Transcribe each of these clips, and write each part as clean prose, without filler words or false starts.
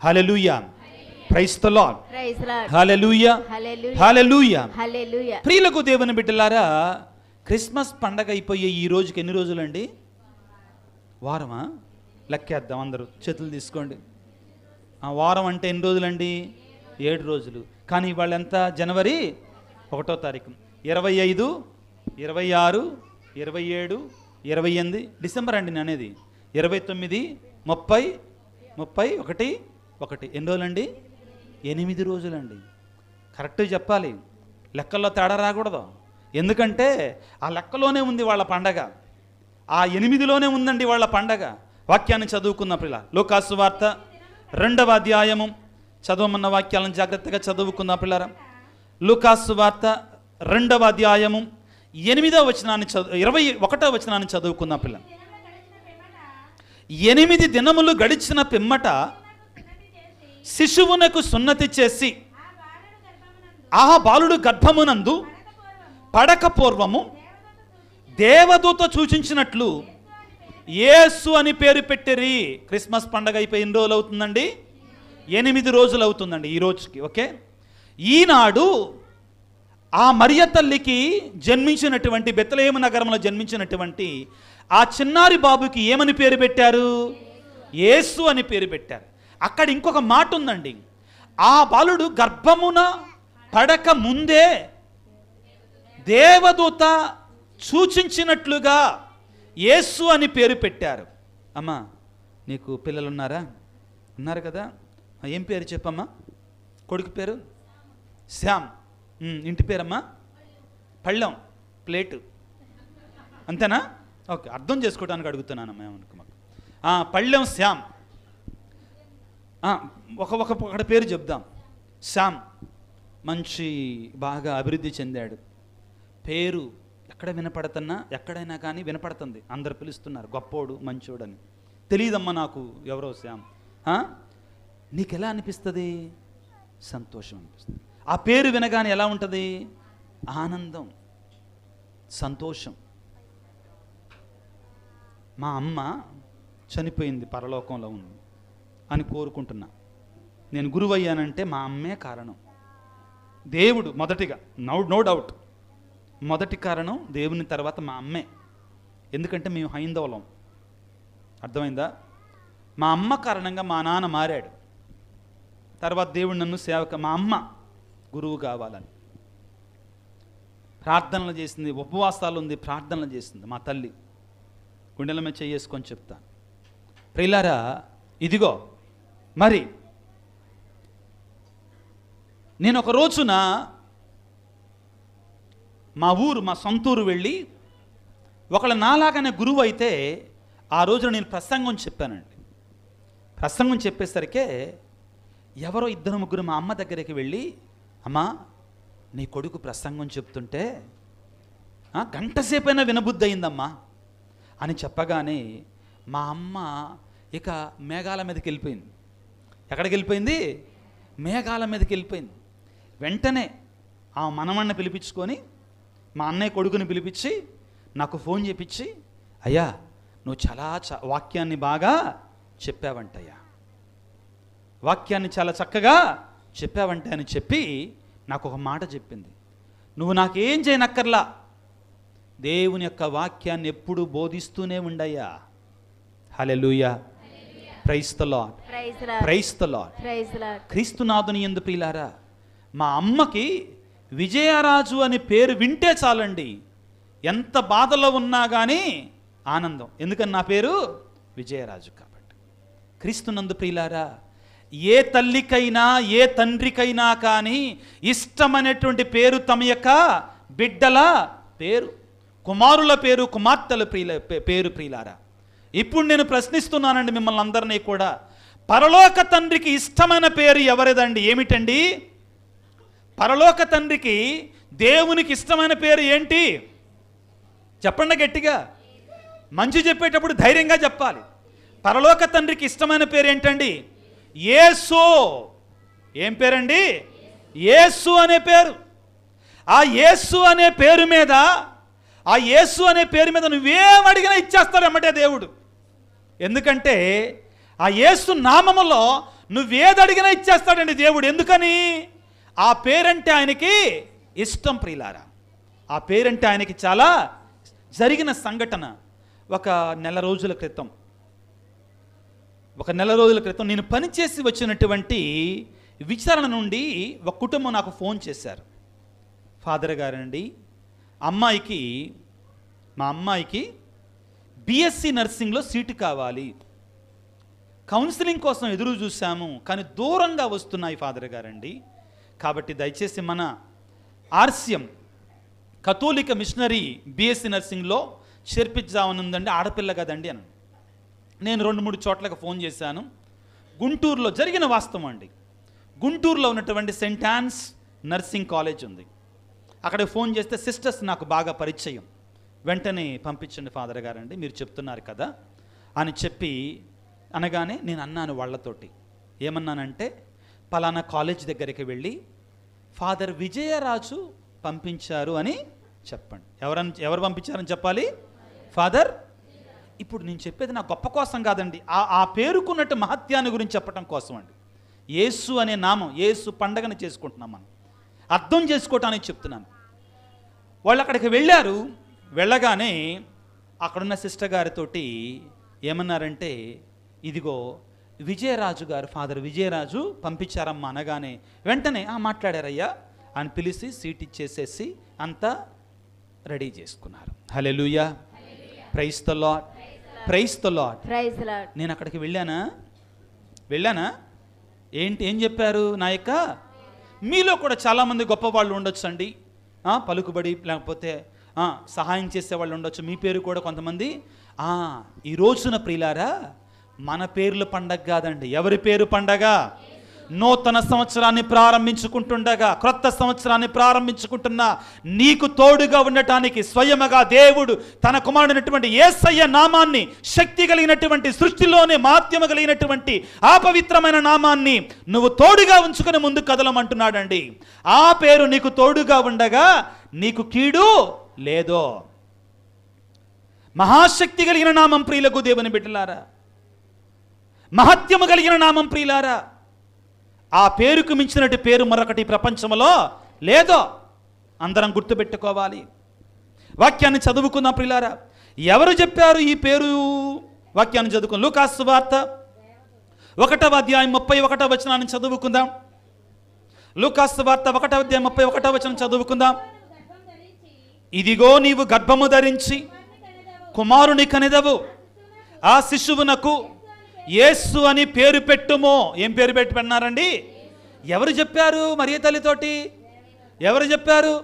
Hallelujah. Praise the Lord. Hallelujah. Hallelujah. ప్రియులకు దేవుని బిడ్డలారా, క్రిస్మస్ పండగ అయిపోయే ఈ రోజుకి ఎన్ని రోజులండి? వారమా? లెక్కేద్దాం, అందరూ చేతులు తీసుకోండి. వారం అంటే ఎన్ని రోజులండి? 7 రోజులు. కానీ ఇవాళ ఎంత? జనవరి 1వ తారీఖు. 25, 26, 27, 28, డిసెంబర్ అండి అనేది. 29, 30, 31, 1. ఎన్ని రోజులండి? 8 రోజులండి. కరెక్ట్గా చెప్పాలి, లెక్కల్లో తేడా రాకూడదు. ఎందుకంటే ఆ లెక్కలోనే ఉంది వాళ్ళ పండగ, ఆ 8లోనే ఉందండి వాళ్ళ పండగ. వాక్యాన్ని చదువుకున్న పిల్ల, లూకాసు వార్త 2వ అధ్యాయము చదవమన్న వాక్యాలను జాగ్రత్తగా చదువుకున్న పిల్లరా. లూకాసు వార్త 2వ అధ్యాయము 8వ వచనాన్ని 21వ వచనాన్ని చదువుకున్న పిల్ల. 8 దినములు గడిచిన పిమ్మట శిశువునకు సున్నతి చేసి ఆ బాలుడు గర్భమునందు పడక పూర్వము దేవదూత సూచించినట్లు యేసు అని పేరు పెట్టిరి. క్రిస్మస్ పండగ అయిపోయి ఎన్ని రోజులు అవుతుందండి? 8 రోజులు అవుతుందండి ఈ రోజుకి. ఓకే, ఈనాడు ఆ మరియ తల్లికి జన్మించినటువంటి, బెత్లెహేము నగరంలో జన్మించినటువంటి ఆ చిన్నారి బాబుకి ఏమని పేరు పెట్టారు? యేసు అని పేరు పెట్టారు. అక్కడ ఇంకొక మాట ఉందండి, ఆ బాలుడు గర్భమున పడక ముందే దేవదూత సూచించినట్లుగా యేసు అని పేరు పెట్టారు. అమ్మా, నీకు పిల్లలు ఉన్నారా? ఉన్నారు కదా. ఏం పేరు చెప్పమ్మా? కొడుకు పేరు శ్యామ్. ఇంటి పేరమ్మా? పళ్ళెం, ప్లేటు. అంతేనా? ఓకే, అర్థం చేసుకోవడానికి అడుగుతున్నానమ్మా. ఏమనుకో, పళ్ళెం శ్యామ్. ఒకటి పేరు చెప్దాం. శ్యామ్ మంచి బాగా అభివృద్ధి చెందాడు. పేరు ఎక్కడ వినపడుతున్నా, ఎక్కడైనా కానీ వినపడుతుంది. అందరు పిలుస్తున్నారు గొప్పోడు, మంచోడని. తెలియదమ్మా నాకు ఎవరో శ్యామ్. నీకు ఎలా అనిపిస్తుంది? సంతోషం అనిపిస్తుంది. ఆ పేరు వినగానే ఎలా ఉంటుంది? ఆనందం, సంతోషం. మా అమ్మ చనిపోయింది, పరలోకంలో ఉంది అని కోరుకుంటున్నా. నేను గురువు అయ్యానంటే మా అమ్మే కారణం. దేవుడు మొదటిగా, నో డౌట్, మొదటి కారణం దేవుని తర్వాత మా అమ్మే. ఎందుకంటే మేము హైందవులం. అర్థమైందా? మా అమ్మ కారణంగా మా నాన్న మారాడు. తర్వాత దేవుడు నన్ను మా అమ్మ గురువు కావాలని ప్రార్థనలు చేసింది, ఉపవాసాలు ఉంది, ప్రార్థనలు చేసింది. మా తల్లి గుండెల మీద చేసుకొని చెప్తాను. ప్రియులారా, ఇదిగో మరి నేను ఒక రోజున మా సొంతూరు వెళ్ళి, ఒకళ్ళ నాలాగానే గురువు అయితే ఆ రోజున నేను ప్రసంగం చెప్పానండి. ప్రసంగం చెప్పేసరికే ఎవరో 2-3 మా అమ్మ దగ్గరికి వెళ్ళి, అమ్మా నీ కొడుకు ప్రసంగం చెప్తుంటే గంటసేపైనా వినబుద్ధి అయిందమ్మా అని చెప్పగానే మా అమ్మ ఇక మేఘాల మీదకి వెళ్ళిపోయింది. ఎక్కడికి వెళ్ళిపోయింది? మేఘాల మీదకి వెళ్ళిపోయింది. వెంటనే ఆ మనవణ్ణి పిలిపించుకొని మా అన్నయ్య కొడుకుని పిలిపించి నాకు ఫోన్ చేపించి, అయ్యా నువ్వు చాలా వాక్యాన్ని బాగా చెప్పావంటయ్యా, వాక్యాన్ని చాలా చక్కగా చెప్పావంటే అని చెప్పి నాకు ఒక మాట చెప్పింది. నువ్వు నాకేం చేయనక్కర్లా, దేవుని యొక్క వాక్యాన్ని ఎప్పుడు బోధిస్తూనే ఉండయ్యా. Hallelujah. Praise the Lord. Praise the Lord. క్రీస్తునాథుని యందు ప్రియులారా, మా అమ్మకి విజయరాజు అని పేరు వింటే చాలండి, ఎంత బాధలో ఉన్నా కానీ ఆనందం. ఎందుకని నా పేరు విజయరాజు కాబట్టి. క్రీస్తునందు ప్రియులారా, ఏ తల్లికైనా ఏ తండ్రికైనా కానీ ఇష్టమైనటువంటి పేరు తమ యొక్క బిడ్డల పేరు, కుమారుల పేరు, కుమార్తెల పేరు ప్రియులారా. ఇప్పుడు నేను ప్రశ్నిస్తున్నానండి మిమ్మల్ని అందరినీ కూడా, పరలోక తండ్రికి ఇష్టమైన పేరు ఎవరిదండి? ఏమిటండి? పరలోక తండ్రికి, దేవునికి ఇష్టమైన పేరు ఏంటి? చెప్పండి గట్టిగా. మంచి చెప్పేటప్పుడు ధైర్యంగా చెప్పాలి. పరలోక తండ్రికి ఇష్టమైన పేరు ఏంటండి? యేసు. ఏం పేరండి? యేసు అనే పేరు. ఆ యేసు అనే పేరు మీద, ఆ యేసు అనే పేరు మీద నువ్వేం అడిగినా ఇచ్చేస్తాడు ఎమ్మటే దేవుడు. ఎందుకంటే ఆ యేసు నామములో నువ్వేది అడిగినా ఇచ్చేస్తాడండి దేవుడు. ఎందుకని? ఆ పేరంటే ఆయనకి ఇష్టం ప్రియులారా. ఆ పేరంటే ఆయనకి చాలా జరిగిన సంఘటన. ఒక నెల రోజుల క్రితం నేను పనిచేసి వచ్చినటువంటి విచారణ నుండి ఒక కుటుంబం నాకు ఫోన్ చేశారు. ఫాదర్ గారండి, మా అమ్మాయికి బిఎస్సి నర్సింగ్లో సీటు కావాలి, కౌన్సిలింగ్ కోసం ఎదురు చూసాము కానీ దూరంగా వస్తున్నాయి ఫాదర్ గారండి, కాబట్టి దయచేసి మన ఆర్సిఎం కథోలిక మిషనరీ బిఎస్సి నర్సింగ్లో చేర్పించామనుందండి, ఆడపిల్ల కదండి అని. నేను 2-3 చోట్లకు ఫోన్ చేశాను. గుంటూరులో జరిగిన వాస్తవం అండి. గుంటూరులో ఉన్నటువంటి సెయింట్ ఆన్స్ నర్సింగ్ కాలేజ్ ఉంది, అక్కడికి ఫోన్ చేస్తే సిస్టర్స్ నాకు బాగా పరిచయం. వెంటనే పంపించండి ఫాదర్ గారండి, మీరు చెప్తున్నారు కదా అని చెప్పి అనగానే నేను అన్నాను వాళ్ళతోటి. ఏమన్నానంటే, పలానా కాలేజ్ దగ్గరికి వెళ్ళి ఫాదర్ విజయరాజు పంపించారు అని చెప్పండి. ఎవరు పంపించారని చెప్పాలి? ఫాదర్. ఇప్పుడు నేను చెప్పేది నా గొప్ప కోసం కాదండి, ఆ పేరుకున్నట్టు మహత్యాన్ని గురించి చెప్పడం కోసం అండి. యేసు అనే నామం, యేసు పండగను చేసుకుంటున్నాం మనం, అర్థం చేసుకోవటానికి చెప్తున్నాను. వాళ్ళు అక్కడికి వెళ్ళారు. వెళ్ళగానే అక్కడున్న సిస్టర్ గారితోటి ఏమన్నారంటే, ఇదిగో విజయరాజు గారు, ఫాదర్ విజయరాజు పంపించారమ్మా అనగానే వెంటనే మాట్లాడారయ్యా అని పిలిచి సీట్ ఇచ్చేసేసి అంతా రెడీ చేసుకున్నారు. Hallelujah, praise the Lord, praise the Lord. నేను అక్కడికి వెళ్ళానా ఏం చెప్పారు నాయక? మీలో కూడా చాలామంది గొప్పవాళ్ళు ఉండొచ్చు అండి, పలుకుబడి లేకపోతే సహాయం చేసేవాళ్ళు ఉండొచ్చు. మీ పేరు కూడా కొంతమంది. ఈ రోజున ప్రియులారా, మన పేర్ల పండగ కాదండి. ఎవరి పేరు పండగ? నూతన సంవత్సరాన్ని ప్రారంభించుకుంటుండగా, క్రొత్త సంవత్సరాన్ని ప్రారంభించుకుంటున్నా నీకు తోడుగా ఉండటానికి స్వయముగా దేవుడు తన కుమారుడైనటువంటి యేసయ్య నామాన్ని, శక్తి కలిగినటువంటి, సృష్టిలోనే మహత్యము కలిగినటువంటి ఆ పవిత్రమైన నామాన్ని నువ్వు తోడుగా ఉంచుకొని ముందు కదలమంటున్నాడండి. ఆ పేరు నీకు తోడుగా ఉండగా నీకు కీడు లేదో. మహాశక్తి కలిగిన నామం ప్రియులకు దేవుని బిడ్డలారా, మహత్యము కలిగిన నామం ప్రియులారా. ఆ పేరుకు మించినట్టు పేరు మరొకటి ప్రపంచంలో లేదో. అందరం గుర్తుపెట్టుకోవాలి. వాక్యాన్ని చదువుకుందాం ప్రియులారా. ఎవరు చెప్పారు ఈ పేరు? వాక్యాన్ని చదువుకుందాం. లూకాసు వార్త 1వ అధ్యాయం 31వ వచనాన్ని చదువుకుందాం. లూకాసు వార్త 1వ అధ్యాయం 31వ వచనం చదువుకుందాం. ఇదిగో నీవు గర్భము ధరించి కుమారుని కనెదవు, ఆ శిశువునకు యేసు అని పేరు పెట్టుమో. ఏం పేరు పెట్టినారండి? ఎవరు చెప్పారు? మరియ తల్లితోటి ఎవరు చెప్పారు?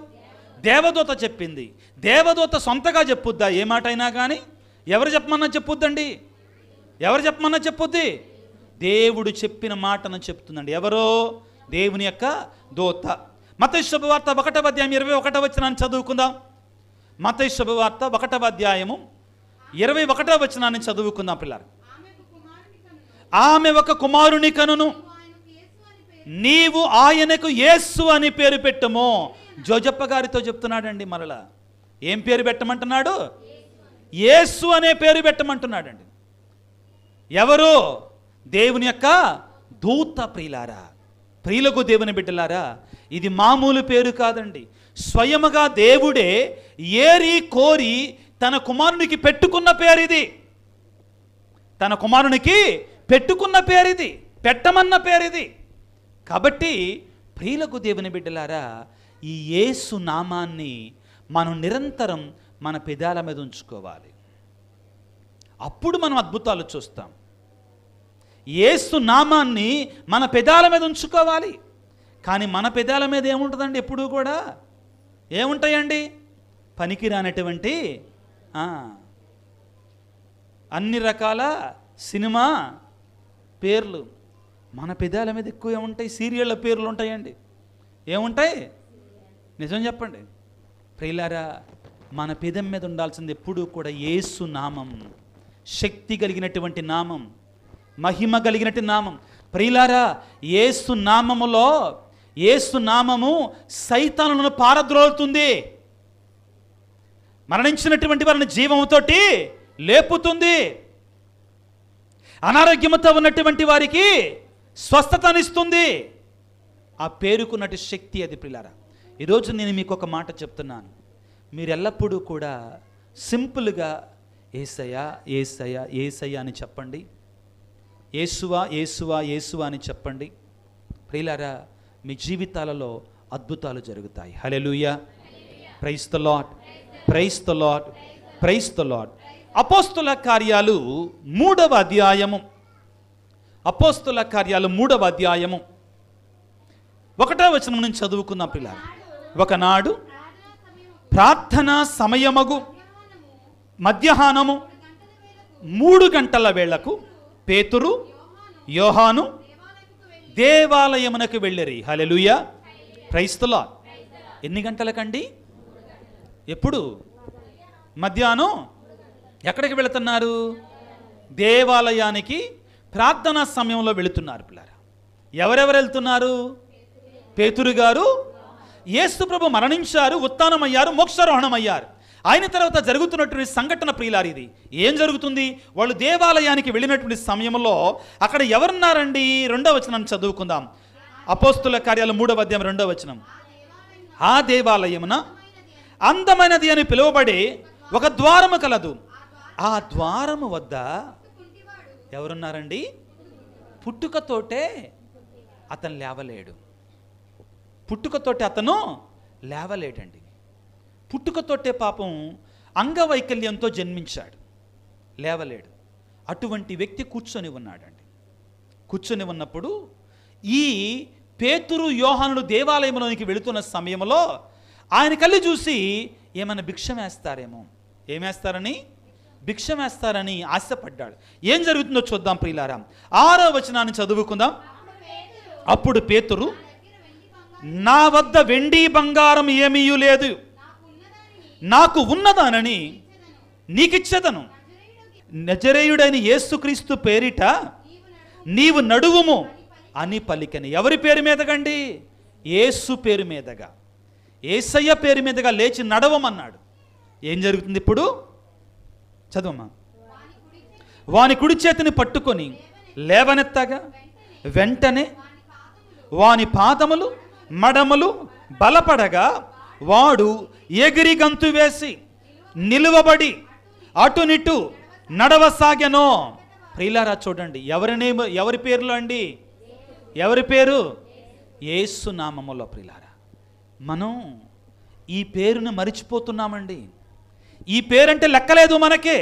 దేవదూత చెప్పింది. దేవదూత సొంతగా చెప్పుద్దా ఏ మాట అయినా కానీ? ఎవరు చెప్పమన్నా చెప్పుద్దండి? ఎవరు చెప్పమన్నా చెప్పుద్ది? దేవుడు చెప్పిన మాటను చెప్తుందండి. ఎవరో? దేవుని యొక్క దూత. మత్తయి శుభవార్త 1వ అధ్యాయం 21వ వచనాన్ని చదువుకుందాం. మత్తయి శుభవార్త 1వ అధ్యాయము 21వ వచనాన్ని చదువుకుందాం పిల్లలు. ఆమె ఒక కుమారుని కనును, నీవు ఆయనకు యేసు అని పేరు పెట్టుమో. జోజప్ప గారితో చెప్తున్నాడండి. మరలా ఏం పేరు పెట్టమంటున్నాడు? యేసు అనే పేరు పెట్టమంటున్నాడండి. ఎవరు? దేవుని యొక్క దూత. ప్రియులారా, ప్రియులకు దేవుని బిడ్డలారా, ఇది మామూలు పేరు కాదండి. స్వయముగా దేవుడే ఏరి కోరి తన కుమారునికి పెట్టుకున్న పేరిది. తన కుమారునికి పెట్టుకున్న పేరిది, పెట్టమన్న పేరిది. కాబట్టి ప్రియులకు దేవుని బిడ్డలారా, ఈ యేసు నామాన్ని మనం నిరంతరం మన పెదాల మీద ఉంచుకోవాలి. అప్పుడు మనం అద్భుతాలు చూస్తాం. యేసు నామాన్ని మన పెదాల మీద ఉంచుకోవాలి. కానీ మన పెదాల మీద ఏముంటుందండి? ఎప్పుడూ కూడా ఏముంటాయండి? పనికిరానటువంటి అన్ని రకాల సినిమా పేర్లు మన పెదాల మీద ఎక్కువ ఏముంటాయి? సీరియళ్ళ పేర్లు ఉంటాయండి. ఏముంటాయి? నిజం చెప్పండి ప్రియులారా, మన పెదం మీద ఉండాల్సింది ఎప్పుడూ కూడా యేసు నామం. శక్తి కలిగినటువంటి నామం, మహిమ కలిగినటువంటి నామం. ప్రియులారా, యేసు నామములో, యేసు నామము సైతానులను పారద్రోలుతుంది. మరణించినటువంటి వారిని జీవముతోటి లేపుతుంది. అనారోగ్యముతో ఉన్నటువంటి వారికి స్వస్థతనిస్తుంది. ఆ పేరుకున్నటి శక్తి అది ప్రియులారా. ఈరోజు నేను మీకు ఒక మాట చెప్తున్నాను. మీరు ఎల్లప్పుడూ కూడా సింపుల్గా యేసయ్యా యేసయ్యా యేసయ్యా అని చెప్పండి. యేసువా యేసువా యేసువా అని చెప్పండి. ప్రియులారా, మీ జీవితాలలో అద్భుతాలు జరుగుతాయి. Hallelujah. Praise the Lord, praise the Lord, praise the Lord. అపోస్తుల కార్యాలు 3వ అధ్యాయము, అపోస్తుల కార్యాలు 3వ అధ్యాయము 1వ వచనం నుంచి చదువుకుందాం ప్రియులారా. ఒకనాడు ప్రార్థనా సమయమగు మధ్యాహ్నము 3 గంటల వేళకు పేతురు యోహాను దేవాలయమునకు వెళ్ళిరి. హల్లెలూయా. Praise the Lord. ఎన్ని గంటలకండి? ఎప్పుడు? మధ్యాహ్నం. ఎక్కడికి వెళుతున్నారు? దేవాలయానికి ప్రార్థనా సమయంలో వెళుతున్నారు పిల్లరా. ఎవరెవరు వెళ్తున్నారు? పేతురు గారు, యేసు ప్రభు మరణించారు, ఉత్థానమయ్యారు, మోక్షారోహణమయ్యారు. ఆయన తర్వాత జరుగుతున్నటువంటి సంఘటన ప్రియులారు. ఇది ఏం జరుగుతుంది? వాళ్ళు దేవాలయానికి వెళ్ళినటువంటి సమయంలో అక్కడ ఎవరున్నారండి? 2వ వచనం చదువుకుందాం. అపోస్తుల కార్యాలు 3వ అధ్యాయం 2వ వచనం. ఆ దేవాలయమున అందమైనది అని పిలువబడే ఒక ద్వారము కలదు. ఆ ద్వారము వద్ద ఎవరున్నారండి? పుట్టుకతోటే అతను లేవలేడు. పుట్టుకతోటే అతను లేవలేడండి. పుట్టుకతోటే పాపం అంగవైకల్యంతో జన్మించాడు, లేవలేడు. అటువంటి వ్యక్తి కూర్చొని ఉన్నాడండి. కూర్చొని ఉన్నప్పుడు ఈ పేతురు యోహానులు దేవాలయంలోనికి వెళుతున్న సమయంలో ఆయన కళ్ళు చూసి ఏమైనా భిక్షం వేస్తారేమో, ఏమేస్తారని, భిక్షం వేస్తారని ఆశపడ్డాడు. ఏం జరుగుతుందో చూద్దాం ప్రియులారా. 6వ వచనాన్ని చదువుకుందాం. అప్పుడు పేతురు, నా వద్ద వెండి బంగారం ఏమీ లేదు, నాకు ఉన్నదానని నీకిచ్చేదను. నజరేయుడైన యేసుక్రీస్తు పేరిట నీవు నడువుము అని పలికని. ఎవరి పేరు మీదగండి? యేసు పేరు మీదగా, యేసయ్య పేరు మీదగా లేచి నడవమన్నాడు. ఏం జరుగుతుంది ఇప్పుడు? చదవమ్మా. వాని కుడి చేతిని పట్టుకొని లేవనెత్తగా వెంటనే వాని పాదములు మడమలు బలపడగా వాడు ఎగిరి గంతు వేసి నిలువబడి అటునిటు నడవసాగెను. ప్రియులారా చూడండి, ఎవరి పేరులో అండి? ఎవరి పేరు? యేసు నామములో. ప్రియులారా, మనం ఈ పేరును మరిచిపోతున్నామండి. ఈ పేరంటే లెక్కలేదు మనకే.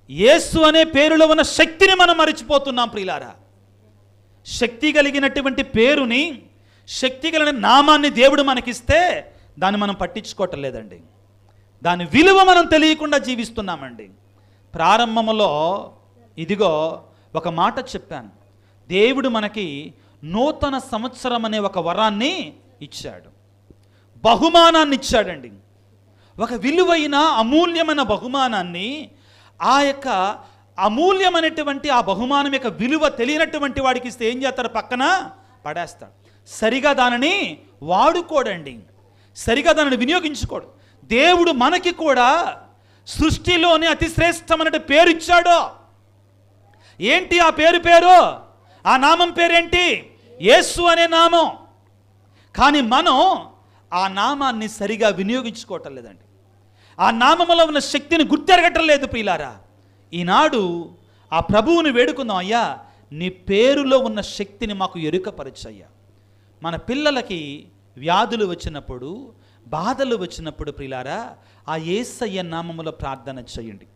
యేసు అనే పేరులో ఉన్న శక్తిని మనం మరిచిపోతున్నాం ప్రియులారా. శక్తి కలిగినటువంటి పేరుని, శక్తి కలిగిన నామాన్ని దేవుడు మనకిస్తే దాన్ని మనం పట్టించుకోవటం లేదండి. దాని విలువ మనం తెలియకుండా జీవిస్తున్నామండి. ప్రారంభంలో ఇదిగో ఒక మాట చెప్పాను. దేవుడు మనకి నూతన సంవత్సరం అనే ఒక వరాన్ని ఇచ్చాడు, బహుమానాన్ని ఇచ్చాడండి. ఒక విలువైన అమూల్యమైన బహుమానాన్ని, ఆ యొక్క అమూల్యమైనటువంటి ఆ బహుమానం యొక్క విలువ తెలియనటువంటి వాడికి ఇస్తే ఏం చేస్తాడు? పక్కన పడేస్తాడు. సరిగా దానిని వాడుకోడండి, సరిగా దానిని వినియోగించుకోడు. దేవుడు మనకి కూడా సృష్టిలోని అతి శ్రేష్టమైన పేరు ఇచ్చాడు. ఏంటి ఆ పేరు? ఆ నామం పేరేంటి? యేసు అనే నామం. కానీ మనం ఆ నామాన్ని సరిగా వినియోగించుకోవటం లేదండి. ఆ నామములో ఉన్న శక్తిని గుర్తెరగటం లేదు ప్రియులారా. ఈనాడు ఆ ప్రభువుని వేడుకుందాం. అయ్యా, నీ పేరులో ఉన్న శక్తిని మాకు ఎరుకపరచయ్యా. మన పిల్లలకి వ్యాధులు వచ్చినప్పుడు, బాధలు వచ్చినప్పుడు ప్రియులారా, ఆ యేసయ్య నామములో ప్రార్థన చేయండి.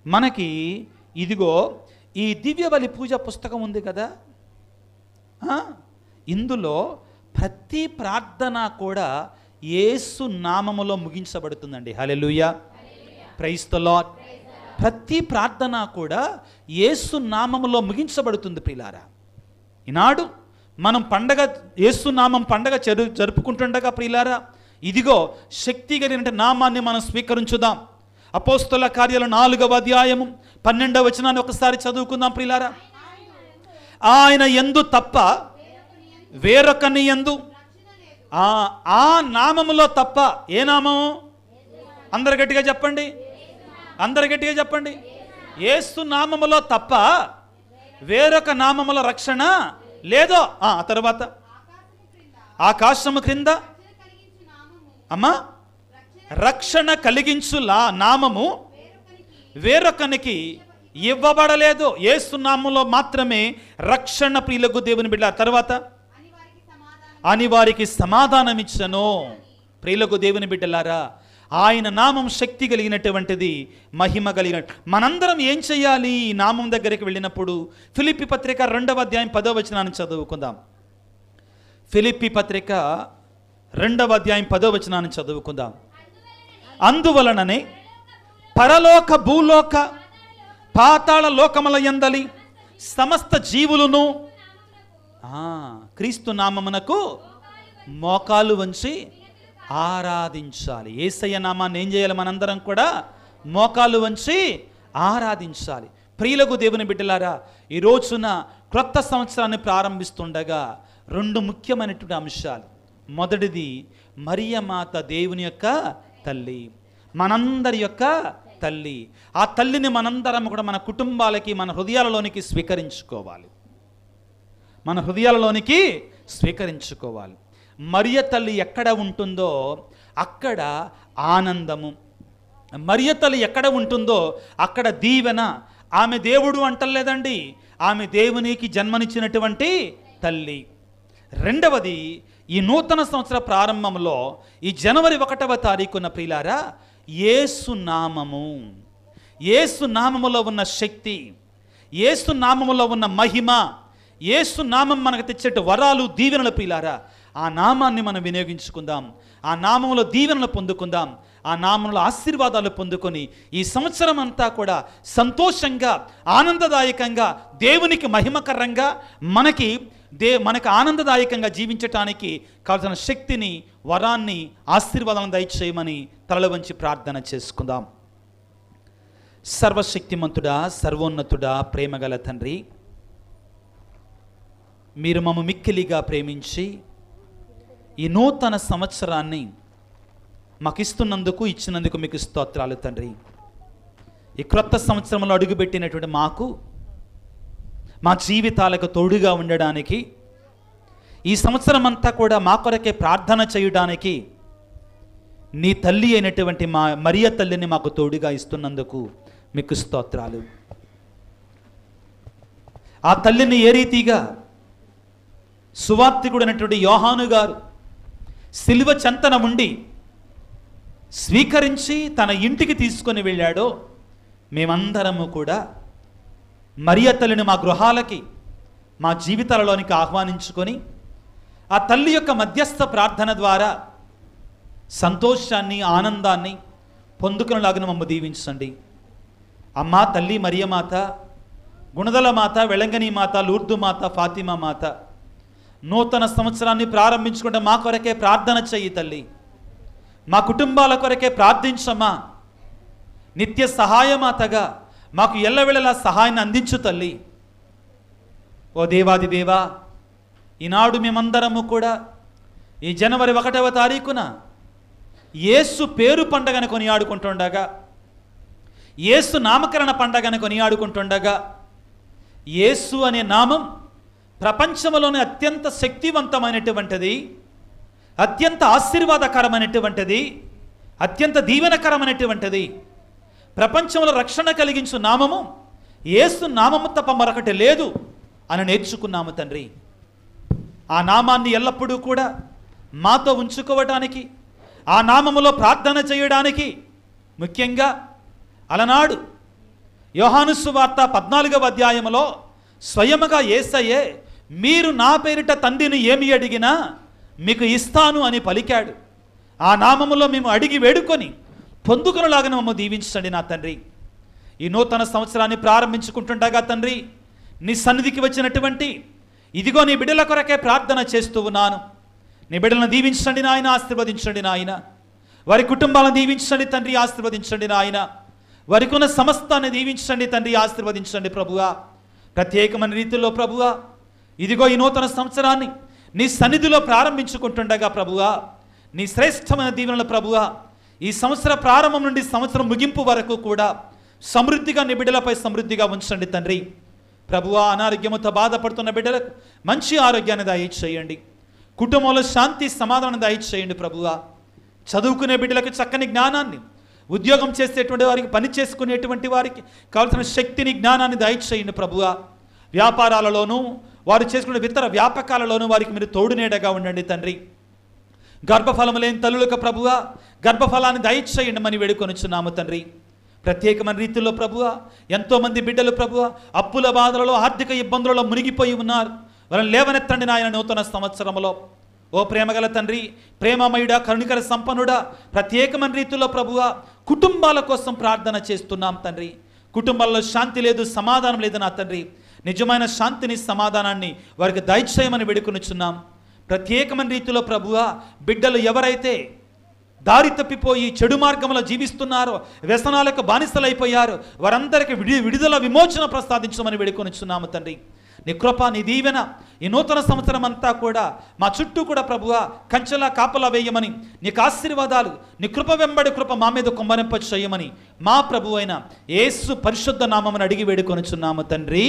మనకి ఇదిగో ఈ దివ్యబలి పూజ పుస్తకం ఉంది కదా, ఇందులో ప్రతి ప్రార్థన కూడా యేసు నామములో ముగించబడుతుందండి. హల్లెలూయా, ప్రైజ్ ద లార్డ్. ప్రతి ప్రార్థన కూడా యేసు నామములో ముగించబడుతుంది ప్రియులారా. ఈనాడు మనం పండగ, యేసు నామం పండగ జరుపుకుంటుండగా ప్రియులారా, ఇదిగో శక్తి కలిగిన నామాన్ని మనం స్వీకరించుదాం. అపోస్తల కార్యాలు 4వ అధ్యాయము 12వ వచనాన్ని ఒకసారి చదువుకుందాం ప్రియులారా. ఆయన యందు తప్ప వేరొకని యందు, ఆ నామములో తప్ప. ఏ నామము? అందరు గట్టిగా చెప్పండి, అందరు గట్టిగా చెప్పండి. యేసు నామములో తప్ప వేరొక నామముల రక్షణ లేదో ఆ తర్వాత ఆకాశము క్రింద అమ్మా రక్షణ కలిగించులా నామము వేరొకనికి ఇవ్వబడలేదు. యేసు నామములో మాత్రమే రక్షణ ప్రియులకు దేవుని బిడ్డ. తర్వాత అని వారికి సమాధానం ఇచ్చను. ప్రియులకు దేవుని బిడ్డలారా, ఆయన నామం శక్తి కలిగినటువంటిది, మహిమ కలిగిన. మనందరం ఏం చేయాలి? ఈ నామం దగ్గరికి వెళ్ళినప్పుడు ఫిలిప్పీ పత్రిక 2వ అధ్యాయం 10వ వచనాన్ని చదువుకుందాం. ఫిలిప్పీ పత్రిక 2వ అధ్యాయం 10వ వచనాన్ని చదువుకుందాం. అందువలననే పరలోక భూలోక పాతాళ లోకముల యందలి సమస్త జీవులను క్రీస్తు నామమునకు మోకాలు వంచి ఆరాధించాలి. యేసయ్య నామాన్ని ఏం చేయాలి? మనందరం కూడా మోకాలు వంచి ఆరాధించాలి. ప్రియులకు దేవుని బిడ్డలారా, ఈ రోజున క్రొత్త సంవత్సరాన్ని ప్రారంభిస్తుండగా 2 ముఖ్యమైనటువంటి అంశాలు. మొదటిది, మరియమాత దేవుని యొక్క తల్లి, మనందరి యొక్క తల్లి. ఆ తల్లిని మనందరం కూడా మన కుటుంబాలకి, మన హృదయాలలోనికి స్వీకరించుకోవాలి. మన హృదయాలలోనికి స్వీకరించుకోవాలి. మరియ తల్లి ఎక్కడ ఉంటుందో అక్కడ ఆనందము, మరియ తల్లి ఎక్కడ ఉంటుందో అక్కడ దీవెన. ఆమె దేవుడు అంటలేదండి, ఆమె దేవునికి జన్మనిచ్చినటువంటి తల్లి. రెండవది, ఈ నూతన సంవత్సర ప్రారంభంలో ఈ జనవరి 1వ తారీఖున ప్రియులారా, యేసు నామము, యేసు నామములో ఉన్న శక్తి, యేసు నామములో ఉన్న మహిమ, యేసు నామం మనకు తెచ్చేట వరాలు, దీవెనలు ప్రియులారా, ఆ నామాన్ని మనం వినియోగించుకుందాం. ఆ నామంలో దీవెనలు పొందుకుందాం. ఆ నామంలో ఆశీర్వాదాలు పొందుకొని ఈ సంవత్సరం అంతా కూడా సంతోషంగా, ఆనందదాయకంగా, దేవునికి మహిమకరంగా, మనకి ఆనందదాయకంగా జీవించటానికి కావాల్సిన శక్తిని, వరాన్ని, ఆశీర్వాదాలను దయచేయమని తలల వంచి ప్రార్థన చేసుకుందాం. సర్వశక్తిమంతుడా, సర్వోన్నతుడా, ప్రేమగల తండ్రి, మీరు మమ్మ మిక్కిలిగా ప్రేమించి ఈ నూతన సంవత్సరాన్ని మాకు ఇచ్చినందుకు మీకు స్తోత్రాలు తండ్రి. ఈ క్రొత్త సంవత్సరంలో అడుగుపెట్టినటువంటి మాకు, మా జీవితాలకు తోడుగా ఉండడానికి, ఈ సంవత్సరం అంతా కూడా మా కొరకే ప్రార్థన చేయడానికి నీ తల్లి అయినటువంటి మా మరియ తల్లిని మాకు తోడుగా ఇస్తున్నందుకు మీకు స్తోత్రాలు. ఆ తల్లిని ఏ రీతిగా సువార్తికుడు అయినటువంటి యోహాను గారు సిలువ చెంతన ఉండి స్వీకరించి తన ఇంటికి తీసుకొని వెళ్ళాడో, మేమందరము కూడా మరియ తల్లిని మా గృహాలకి, మా జీవితాలలోనికి ఆహ్వానించుకొని ఆ తల్లి యొక్క మధ్యస్థ ప్రార్థన ద్వారా సంతోషాన్ని, ఆనందాన్ని పొందుకునేలాగా మమ్మల్ని దీవించండి. అమ్మా తల్లి మరియమాత, గుణదల మాత, వెళంగని మాత, లూర్దు మాత, ఫాతిమా మాత, నూతన సంవత్సరాన్ని ప్రారంభించుకుంటే మా కొరకే ప్రార్థన చెయ్యి తల్లి. మా కుటుంబాల కొరకే ప్రార్థించమ్మా. నిత్య సహాయమాతగా మాకు ఎల్లవేళలా సహాయాన్ని అందించు తల్లి. ఓ దేవాది దేవా, ఈనాడు మేమందరము కూడా ఈ జనవరి 1వ తారీఖున యేసు పేరు పండగను కొనియాడుకుంటుండగా, యేసు నామకరణ పండగను కొనియాడుకుంటుండగా, యేసు అనే నామం ప్రపంచంలోనే అత్యంత శక్తివంతమైనటువంటిది, అత్యంత ఆశీర్వాదకరమైనటువంటిది, అత్యంత దీవెనకరమైనటువంటిది. ప్రపంచంలో రక్షణ కలిగించు నామము యేసు నామము తప్ప మరొకటి లేదు అని నేర్చుకున్నాము తండ్రి. ఆ నామాన్ని ఎల్లప్పుడూ కూడా మాతో ఉంచుకోవటానికి, ఆ నామములో ప్రార్థన చేయడానికి, ముఖ్యంగా అలనాడు యోహాను సువార్త 14వ అధ్యాయములో స్వయముగా యేసయ్యే మీరు నా పేరిట తండ్రిని ఏమి అడిగినా మీకు ఇస్తాను అని పలికాడు. ఆ నామములో మేము అడిగి వేడుకొని పొందుకునేలాగా మమ్మల్ని దీవించండి నా తండ్రి. ఈ నూతన సంవత్సరాన్ని ప్రారంభించుకుంటుండగా తండ్రి, నీ సన్నిధికి వచ్చినటువంటి ఇదిగో నీ బిడ్డల కొరకే ప్రార్థన చేస్తూ ఉన్నాను. నీ బిడ్డలను దీవించండి నాయన, ఆశీర్వదించండి నాయన. వారి కుటుంబాలను దీవించండి తండ్రి, ఆశీర్వదించండి నాయన. వారికి ఉన్న సమస్తాన్ని దీవించండి తండ్రి, ఆశీర్వదించండి ప్రభువా. ప్రత్యేకమైన రీతిలో ప్రభువా, ఇదిగో ఈ నూతన సంవత్సరాన్ని నీ సన్నిధిలో ప్రారంభించుకుంటుండగా ప్రభువా, నీ శ్రేష్టమైన దీవెనలు ప్రభువా, ఈ సంవత్సర ప్రారంభం నుండి సంవత్సరం ముగింపు వరకు కూడా సమృద్ధిగా నీ బిడ్డలపై సమృద్ధిగా ఉంచండి తండ్రి. ప్రభువా అనారోగ్యముతో బాధపడుతున్న బిడ్డలకు మంచి ఆరోగ్యాన్ని దయచేయండి. కుటుంబంలో శాంతి సమాధానం దయచేయండి ప్రభువా. చదువుకునే బిడ్డలకు చక్కని జ్ఞానాన్ని, ఉద్యోగం చేసేటువంటి వారికి, పని చేసుకునేటువంటి వారికి కావాల్సిన శక్తిని, జ్ఞానాన్ని దయచేయండి ప్రభువా. వ్యాపారాలలోనూ వారు చేసుకునే ఇతర వ్యాపకాలలోనూ వారికి మీరు తోడునేడగా ఉండండి తండ్రి. గర్భఫలం లేని తల్లులకు ప్రభువా గర్భఫలాన్ని దయచేయండి అని వేడుకొనుచున్నాము తండ్రి. ప్రత్యేకమైన రీతిలో ప్రభువా ఎంతోమంది బిడ్డలు ప్రభువా అప్పుల బాధలలో, ఆర్థిక ఇబ్బందులలో మునిగిపోయి ఉన్నారు. వాళ్ళని లేవనెత్తండి నాయన నూతన సంవత్సరంలో. ఓ ప్రేమగల తండ్రి, ప్రేమమయుడా, కరుణికర సంపన్నుడా, ప్రత్యేకమైన రీతిలో ప్రభువా కుటుంబాల కోసం ప్రార్థన చేస్తున్నాం తండ్రి. కుటుంబాల్లో శాంతి లేదు, సమాధానం లేదు నా తండ్రి. నిజమైన శాంతిని, సమాధానాన్ని వారికి దయచేయమని వేడుకొనుచున్నాం. ప్రత్యేకమైన రీతిలో ప్రభువా బిడ్డలు ఎవరైతే దారి తప్పిపోయి చెడు మార్గంలో జీవిస్తున్నారో, వ్యసనాలకు బానిసలైపోయారో వారందరికీ విడుదల, విమోచన ప్రసాదించమని వేడుకొనుచున్నాము తండ్రి. నీ కృప, నీ దీవెన ఈ నూతన సంవత్సరం అంతా కూడా మా చుట్టూ కూడా ప్రభువా కంచెలా కాపలా వేయమని, నీకు ఆశీర్వాదాలు, నీ కృప వెంబడి కృప మా మీద కుమ్మరింప చేయమని మా ప్రభు అయిన యేసు పరిశుద్ధ నామమును అడిగి వేడుకొనుచున్నాము తండ్రి.